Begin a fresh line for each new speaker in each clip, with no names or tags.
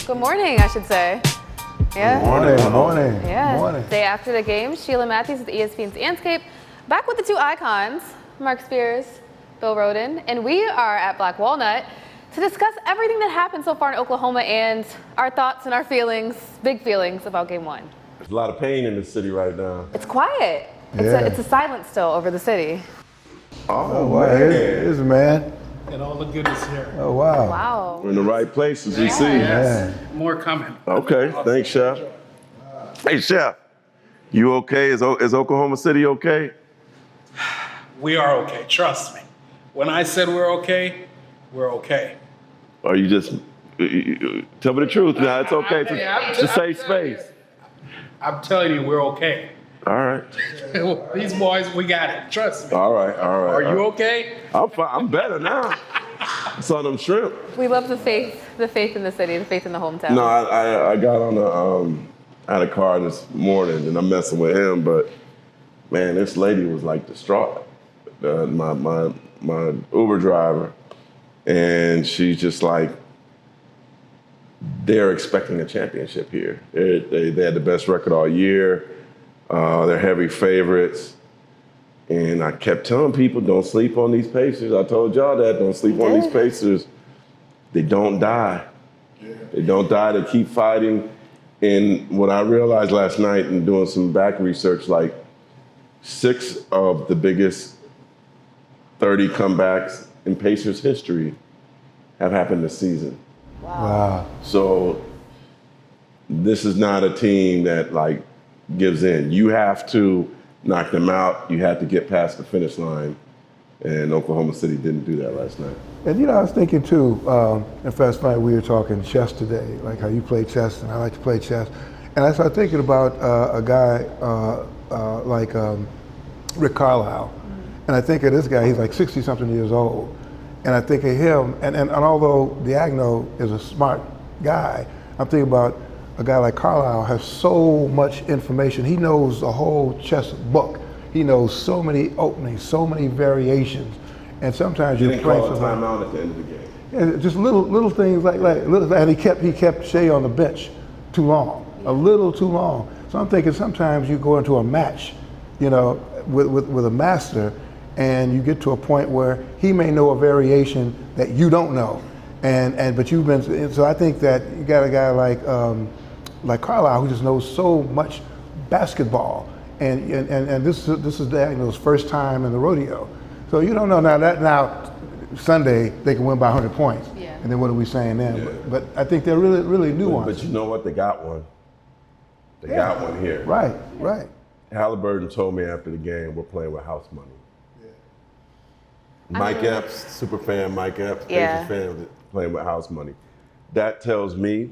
Good morning, I should say. Yeah.
Good morning.
Yeah.
Good morning.
Day after the game, Sheila Matthews with ESPN's Andscape, back with the two icons, Marc Spears, Bill Rhoden, and we are at Black Walnut to discuss everything that happened so far in Oklahoma and our thoughts and our feelings, big feelings about Game 1.
There's a lot of pain in the city right now.
It's quiet.
Yeah.
It's a silence still over the city.
Oh,
wow,
man.
here's a man.
And all the goodies here.
Oh, wow.
Wow.
We're in the right place, as we see.
Yes. More coming.
Okay, thanks, Chef. Hey, Chef, you okay? Is Oklahoma City okay?
We are okay, trust me. When I said we're okay, we're okay.
Or you just, tell me the truth now, it's okay. It's a safe space.
I'm telling you, we're okay.
All right.
These boys, we got it, trust me.
All right.
Are you okay?
I'm fine. I'm better now. I saw them shrimp.
We love the faith in the city, the faith in the hometown.
No, I got on I had a car this morning and I'm messing with him, but man, this lady was like distraught. My Uber driver, and she's just like, they're expecting a championship here. They had the best record all year. They're heavy favorites. And I kept telling people, don't sleep on these Pacers. I told y'all that, don't sleep on these Pacers. They don't die. They don't die, they keep fighting. And what I realized last night in doing some back research, like 6 of the biggest 30 comebacks in Pacers history have happened this season.
Wow.
So this is not a team that like gives in. You have to knock them out. You have to get past the finish line. And Oklahoma City didn't do that last night.
And I was thinking too, in Fast Night we were talking chess today, like how you play chess and I like to play chess. And I started thinking about a guy like Rick Carlisle. And I think of this guy, he's like 60 something years old. And I think of him, and although Diagno is a smart guy, I'm thinking about a guy like Carlisle has so much information. He knows the whole chess book. He knows so many openings, so many variations. And sometimes
You
you're
didn't
playing
call a
something.
timeout at the end of the game.
Yeah, just little things like little, and he kept Shea on the bench too long, a little too long. So I'm thinking sometimes you go into a match, with a master, and you get to a point where he may know a variation that you don't know, but you've been. So I think that you got a guy like Carlisle who just knows so much basketball, and this is Daniel's first time in the rodeo. So you don't know now Sunday they can win by 100 points.
Yeah.
And then what are we saying then?
Yeah.
But I think they're really nuanced.
But you know what? They got one. They got one here.
Right.
Halliburton told me after the game, we're playing with house money. Mike Epps, super fan Mike Epps,
Yeah.
Pacers fan, playing with house money. That tells me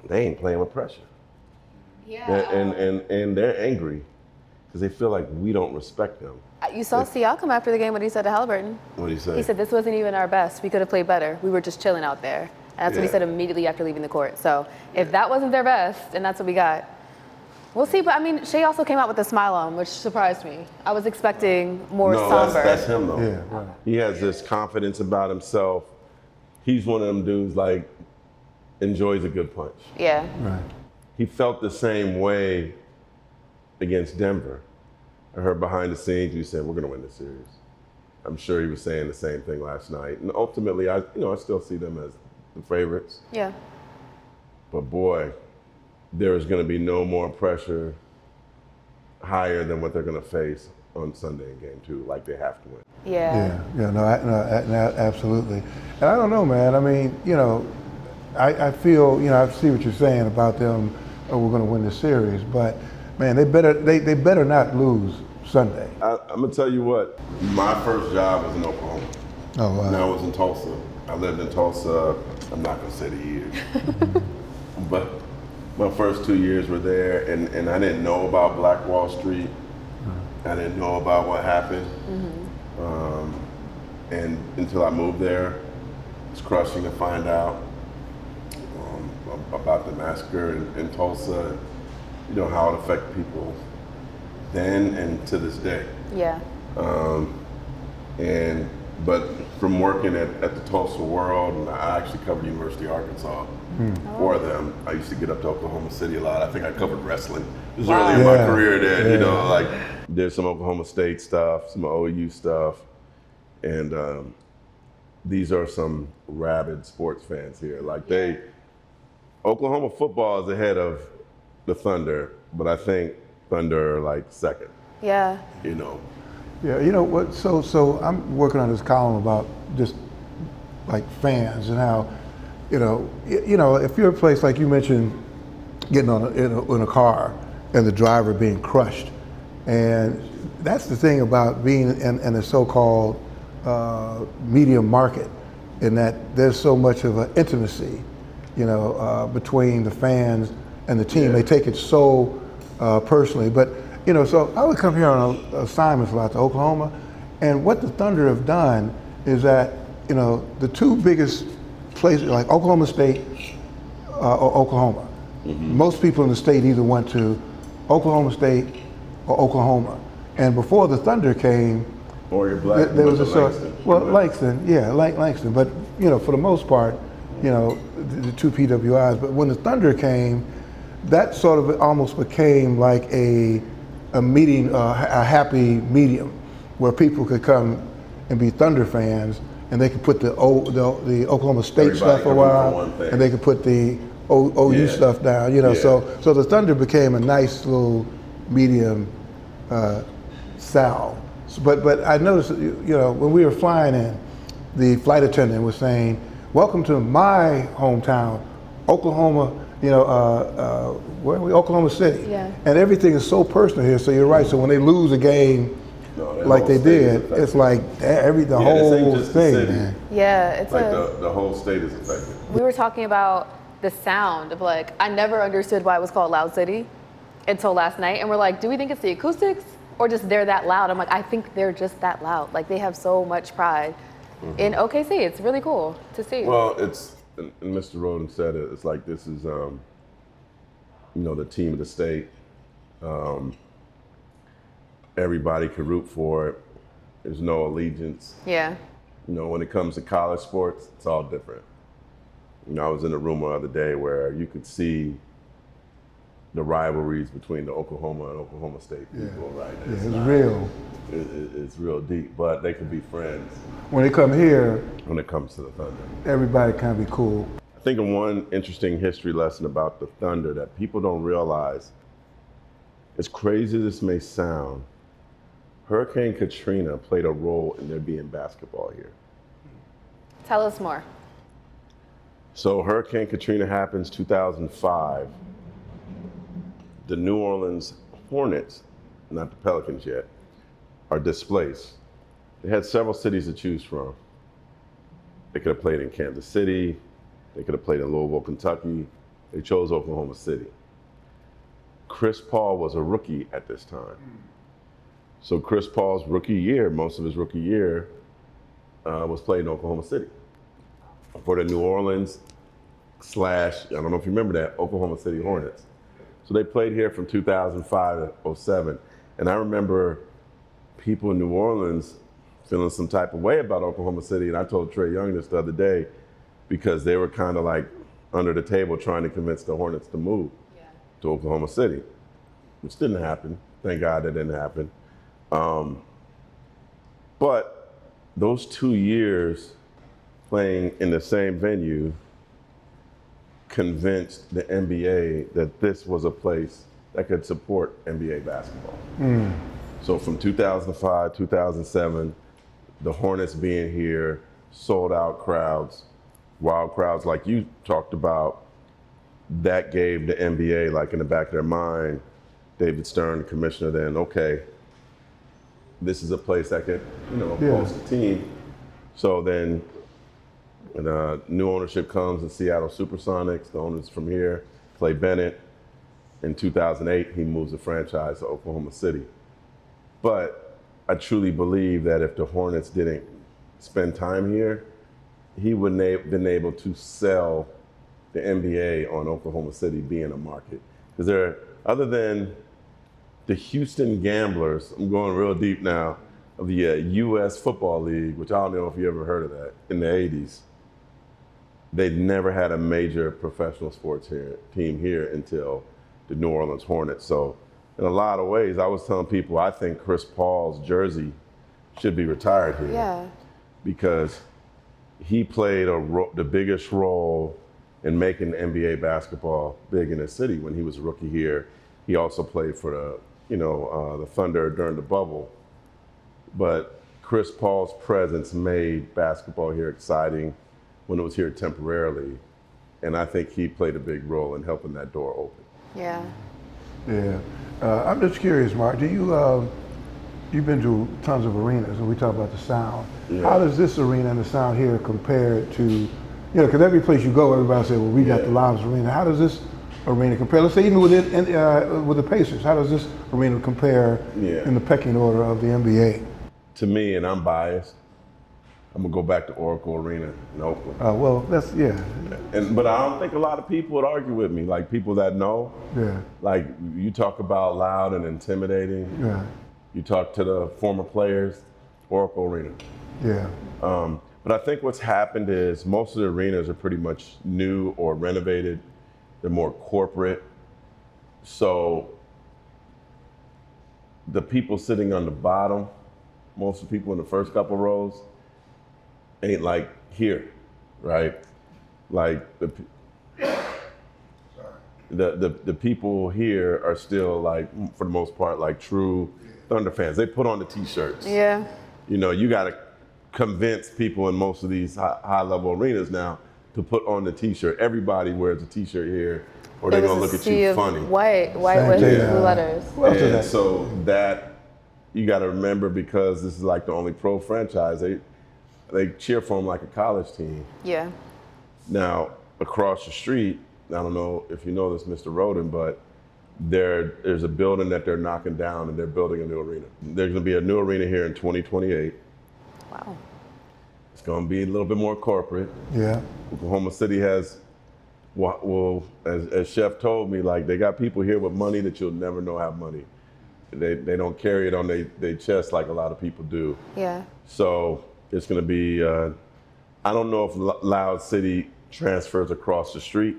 they ain't playing with pressure.
Yeah.
And they're angry because they feel like we don't respect them.
You saw Siakam after the game, what he said to Halliburton.
What do you say?
He said, this wasn't even our best. We could have played better. We were just chilling out there. And that's what he
Yeah.
said immediately after leaving the court. So if that wasn't their best, and that's what we got, we'll see. But I mean, Shea also came out with a smile on, which surprised me. I was expecting more
No,
somber.
that's him though.
Yeah, right.
He has this confidence about himself. He's one of them dudes like enjoys a good punch.
Yeah.
Right.
He felt the same way against Denver. I heard behind the scenes he said, we're going to win this series. I'm sure he was saying the same thing last night. And ultimately, I still see them as the favorites.
Yeah.
But boy, there is going to be no more pressure higher than what they're going to face on Sunday in Game 2. Like they have to win.
Yeah.
No, absolutely. And I don't know, man. I mean, I feel, I see what you're saying about them. Oh, we're going to win this series, but man, they better not lose Sunday.
I'm going to tell you what, my first job was in Oklahoma.
Oh, wow.
And I was in Tulsa. I lived in Tulsa, I'm not going to say the years. But my first 2 years were there, and I didn't know about Black Wall Street. I didn't know about what happened. And until I moved there, it's crushing to find out about the massacre in Tulsa, how it affected people then and to this day.
Yeah.
And But from working at the Tulsa World, and I actually covered University of Arkansas for them. I used to get up to Oklahoma City a lot. I think I covered wrestling. This was early in my career there, you know, like there's some Oklahoma State stuff, some OU stuff. And these are some rabid sports fans here. Like Oklahoma football is ahead of the Thunder, but I think Thunder are like second.
Yeah.
You know.
Yeah, you know what? So I'm working on this column about just like fans and how, you know, if you're a place like you mentioned, getting in a car and the driver being crushed, and that's the thing about being in a so-called medium market, in that there's so much of an intimacy, you know, between the fans and the team. They take it so personally, but. You know, so I would come here on assignments a lot to Oklahoma, and what the Thunder have done is that, you know, the two biggest places, like Oklahoma State or Oklahoma, most people in the state either went to Oklahoma State or Oklahoma. And before the Thunder came,
or you're black,
there was a sort
Langston.
Langston. But, you know, for the most part, you know, the two PWIs. But when the Thunder came, that sort of almost became like a meeting, a happy medium, where people could come and be Thunder fans, and they could put the Oklahoma State stuff for a while, and they could put the OU stuff down. You know, so the Thunder became a nice little medium salve. But I noticed, you know, when we were flying in, the flight attendant was saying, "Welcome to my hometown, Oklahoma." You know, where are we? Oklahoma City. Yeah. And everything is so personal here. So you're right. So when they lose a game like they did, it's like the whole thing, man.
Yeah, it's
like the whole state is affected.
We were talking about the sound of, like, I never understood why it was called Loud City until last night. And we're like, do we think it's the acoustics or just they're that loud? I'm like, I think they're just that loud. Like, they have so much pride in OKC. It's really cool to see.
Well, and Mr. Rhoden said it, it's like this is, you know, the team of the state. Everybody can root for it. There's no allegiance.
Yeah.
You know, when it comes to college sports, it's all different. You know, I was in a room the other day where you could see the rivalries between the Oklahoma and Oklahoma State people, right?
It's real.
It's real deep, but they can be friends.
When they come here,
when it comes to the Thunder,
everybody can be cool.
I think of one interesting history lesson about the Thunder that people don't realize, as crazy as this may sound, Hurricane Katrina played a role in there being basketball here.
Tell us more.
So Hurricane Katrina happens 2005. The New Orleans Hornets, not the Pelicans yet, are displaced. They had several cities to choose from. They could have played in Kansas City. They could have played in Louisville, Kentucky. They chose Oklahoma City. Chris Paul was a rookie at this time. So Chris Paul's rookie year, most of his rookie year, was played in Oklahoma City for the New Orleans / I don't know if you remember that, Oklahoma City Hornets. So they played here from 2005 to 07. And I remember people in New Orleans feeling some type of way about Oklahoma City. And I told Trae Young this the other day, because they were kind of like under the table trying to convince the Hornets to move to Oklahoma City, which didn't happen. Thank God that didn't happen. But those 2 years playing in the same venue convinced the NBA that this was a place that could support NBA basketball. So from 2005, 2007, the Hornets being here, sold out crowds, wild crowds like you talked about, that gave the NBA, like in the back of their mind, David Stern, the commissioner then, okay, this is a place that could, you know, host a team. So then when new ownership comes in Seattle Supersonics, the owners from here, Clay Bennett, in 2008, he moves the franchise to Oklahoma City. But I truly believe that if the Hornets didn't spend time here, he wouldn't have been able to sell the NBA on Oklahoma City being a market. Because there, other than the Houston Gamblers, I'm going real deep now, of the U.S. Football League, which I don't know if you ever heard of that, in the 80s, they'd never had a major professional sports team here until the New Orleans Hornets. So in a lot of ways, I was telling people, I think Chris Paul's jersey should be retired here.
Yeah.
Because he played the biggest role in making NBA basketball big in the city when he was a rookie here. He also played for the Thunder during the bubble. But Chris Paul's presence made basketball here exciting when it was here temporarily. And I think he played a big role in helping that door open.
Yeah.
Yeah. I'm just curious, Marc, do you, you've been to tons of arenas and we talk about the sound.
Yeah.
How does this arena and the sound here compare to, because every place you go, everybody says, well, we got the loudest arena. How does this arena compare? Let's say even with the Pacers, how does this arena compare in the pecking order of the NBA?
To me, and I'm biased, I'm gonna go back to Oracle Arena in Oakland.
Well, that's,
But I don't think a lot of people would argue with me, like people that know.
Yeah.
Like you talk about loud and intimidating.
Yeah.
You talk to the former players, Oracle Arena.
Yeah.
But I think what's happened is most of the arenas are pretty much new or renovated. They're more corporate. So the people sitting on the bottom, most of the people in the first couple rows, ain't like here, right? Like the people here are still like, for the most part, like true Thunder fans. They put on the t-shirts.
Yeah.
You gotta convince people in most of these high level arenas now to put on the t-shirt. Everybody wears a t-shirt here or they're gonna look at you funny.
White with blue letters.
And so that, you gotta remember, because this is like the only pro franchise, they cheer for them like a college team.
Yeah.
Now, across the street, I don't know if you know this, Mr. Rhoden, but there's a building that they're knocking down and they're building a new arena. There's gonna be a new arena here in 2028.
Wow.
It's gonna be a little bit more corporate.
Yeah. Oklahoma
City has, well, as Chef told me, like they got people here with money that you'll never know have money. They don't carry it on their chest like a lot of people do.
Yeah.
So it's gonna be, I don't know if Loud City transfers across the street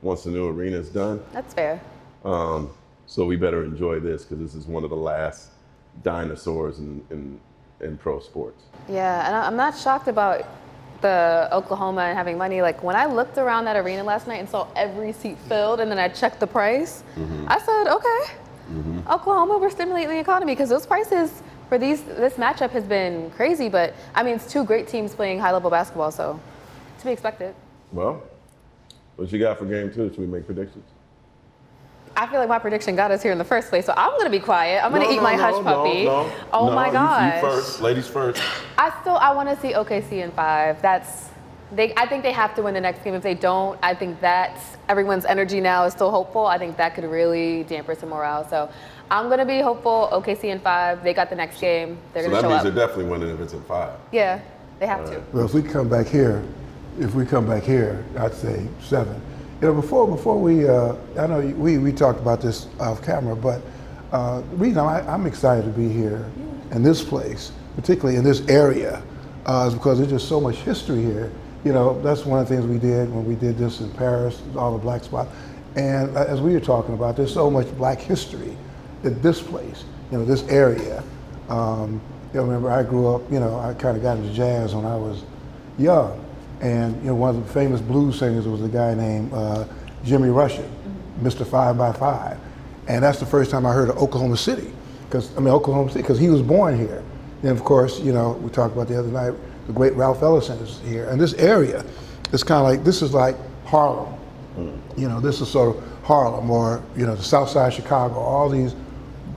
once the new arena is done.
That's fair.
So we better enjoy this because this is one of the last dinosaurs in pro sports.
Yeah, and I'm not shocked about the Oklahoma and having money. Like when I looked around that arena last night and saw every seat filled and then I checked the price, I said, okay, Oklahoma, we're stimulating the economy, because those prices for this matchup has been crazy, but I mean, it's two great teams playing high level basketball, so to be expected.
Well, what you got for game 2? Should we make predictions?
I feel like my prediction got us here in the first place, so I'm gonna be quiet. I'm gonna eat my hush puppy. Oh my gosh.
You first, ladies first.
I want to see OKC in 5. I think they have to win the next game. If they don't, I think that everyone's energy now is still hopeful. I think that could really dampen some morale. So I'm gonna be hopeful. OKC in 5. They got the next game. They're gonna show up.
So that means they're definitely winning if it's in 5.
Yeah, they have to.
Well, if we come back here, I'd say 7. Before we, I know we talked about this off camera, but the reason I'm excited to be here in this place, particularly in this area, is because there's just so much history here. That's one of the things we did when we did this in Paris, all the black spots. And as we were talking about, there's so much black history in this place, this area. Remember I grew up, I kind of got into jazz when I was young. And one of the famous blues singers was a guy named Jimmy Rushing, Mr. 5x5. And that's the first time I heard of Oklahoma City, because he was born here. And of course, we talked about the other night, the great Ralph Ellison is here. And this area is kind of like, this is like Harlem. This is sort of Harlem, or, the South Side of Chicago. All these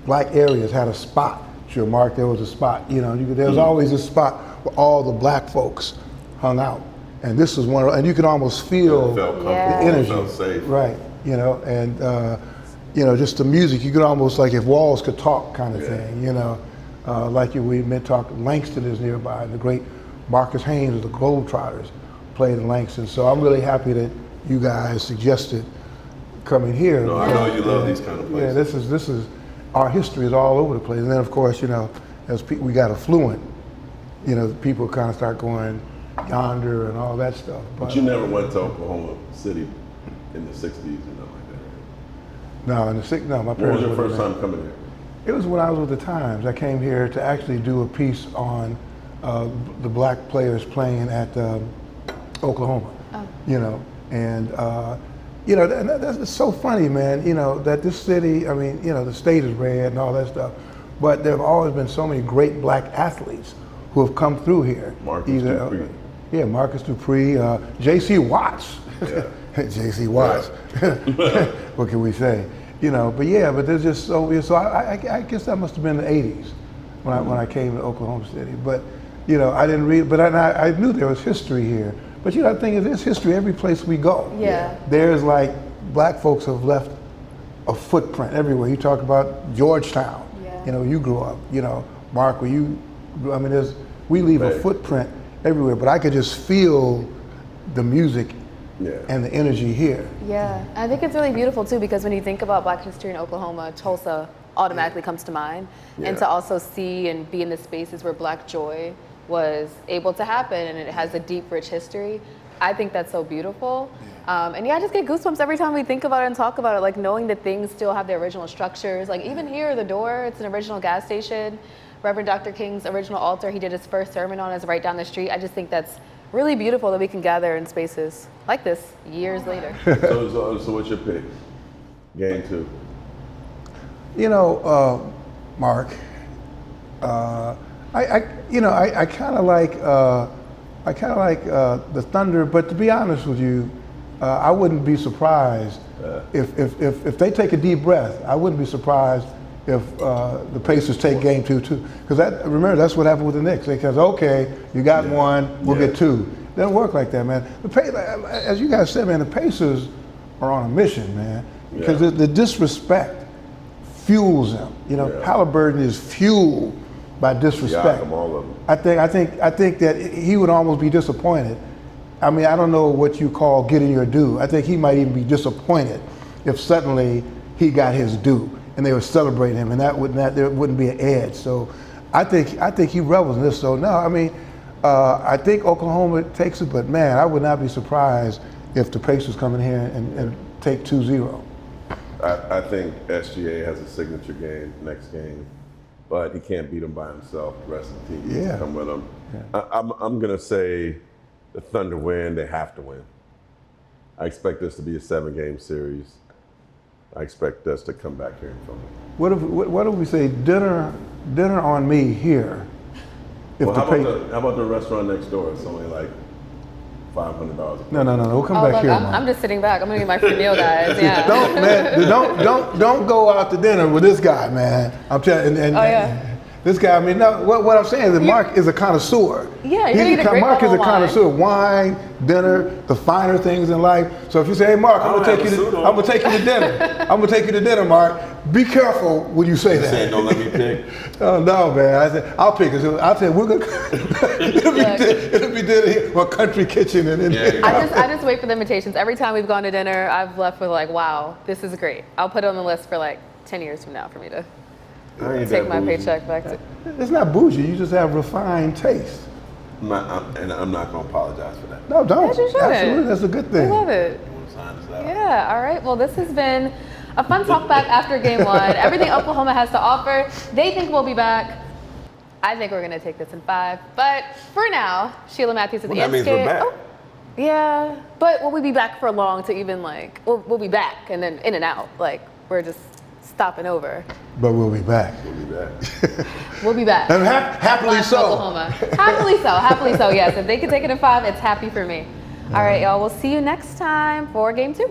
black areas had a spot. Sure, Marc, there was a spot. There was always a spot where all the black folks hung out. And this is one, and you could almost feel the energy,
felt safe.
Right? And just the music. You could almost, like if walls could talk, kind of thing. Like we meant talk. Langston is nearby, and the great Marcus Haynes of the Globetrotters played in Langston. So I'm really happy that you guys suggested coming here.
No, I know you love these kind of places.
Yeah, this is our history is all over the place. And then of course, as we got affluent, you know, people kind of start going yonder and all that stuff.
But you never went to Oklahoma City in the 60s and nothing like that,
No, in the no, my
right? When was
parents.
your first time coming here?
It was when I was with the Times. I came here to actually do a piece on the black players playing at Oklahoma.
Oh.
You know, and you know, that's so funny, man. You know, that this city, I mean, you know, the state is red and all that stuff, but there have always been so many great black athletes who have come through here.
Marcus Dupree.
Yeah, Marcus Dupree, J.C. Watts.
Yeah.
J.C. Watts. What can we say? You know, but yeah, but there's just so I guess that must have been the 80s when I came to Oklahoma City. But you know, I didn't read, but I knew there was history here. But you know, the thing is, there's history every place we go.
Yeah.
There's like black folks have left a footprint everywhere. You talk about Georgetown.
Yeah.
You know, you grew up. You know, Mark, where you grew. I mean, we leave a footprint everywhere. But I could just feel the music and the energy here.
Yeah, I think it's really beautiful too, because when you think about Black history in Oklahoma, Tulsa automatically comes to mind.
Yeah.
And to also see and be in the spaces where Black joy was able to happen, and it has a deep, rich history, I think that's so beautiful. And yeah, I just get goosebumps every time we think about it and talk about it, like knowing that things still have their original structures. Like even here, the door, it's an original gas station. Reverend Dr. King's original altar he did his first sermon on is right down the street. I just think that's really beautiful that we can gather in spaces like this years later.
So what's your pick? Game 2.
You know, Mark, I kind of like the Thunder, but to be honest with you, I wouldn't be surprised if they take a deep breath. I wouldn't be surprised if the Pacers take game 2 too. Because remember, that's what happened with the Knicks. They said, okay, you got one, we'll get 2. It doesn't work like that, man. As you guys said, man, the Pacers are on a mission, man. Because the disrespect fuels them. You know, Halliburton is fueled by disrespect.
All of them.
I think that he would almost be disappointed. I mean, I don't know what you call getting your due. I think he might even be disappointed if suddenly he got his due and they would celebrate him, and there wouldn't be an edge. So I think he revels in this. So no, I mean, I think Oklahoma takes it, but man, I would not be surprised if the Pacers come in here and take 2-0.
I think SGA has a signature game next game, but he can't beat them by himself. The rest of the team needs to come with him. Yeah. I'm gonna say the Thunder win. They have to win. I expect this to be a 7-game series. I expect us to come back here and film it.
What if we say dinner on me here?
Well, how about the restaurant next door? It's only like $500.
No. We'll come back
look,
here.
I'm just sitting back. I'm gonna get my free meal, guys. Yeah.
Don't go out to dinner with this guy, man. I'm telling you. This guy, I mean, no, what I'm saying is that Mark is a connoisseur.
Yeah, you're gonna get a great
Mark is a
bottle of
connoisseur. Wine, dinner, the finer things in life. So if you say, hey, Mark, I'm gonna take you to dinner. I'm gonna take you to dinner, Mark. Be careful when you say that.
Saying don't let me pick.
Oh no, man! I said I'll pick it. I'll tell you we're gonna. it'll be dinner here, or country kitchen, and then.
I just wait for the invitations. Every time we've gone to dinner, I've left with like, wow, this is great. I'll put it on the list for like 10 years from now for me to take my paycheck back to.
It's not bougie. You just have refined taste.
I'm not gonna apologize for that.
No, don't.
Yes, you shouldn't.
Absolutely, that's a good thing.
I love it. Yeah. All right. Well, this has been a fun talk back after game 1. Everything Oklahoma has to offer. They think we'll be back. I think we're going to take this in 5. But for now, Sheila Matthews at the Andscape.
That means we're back.
Oh, yeah. But will we be back for long to even like, we'll be back and then in and out. Like, we're just stopping over.
But we'll be back.
We'll be back.
And happily so.
Oklahoma. Happily so, yes. If they can take it in 5, it's happy for me. All right, y'all. We'll see you next time for game 2.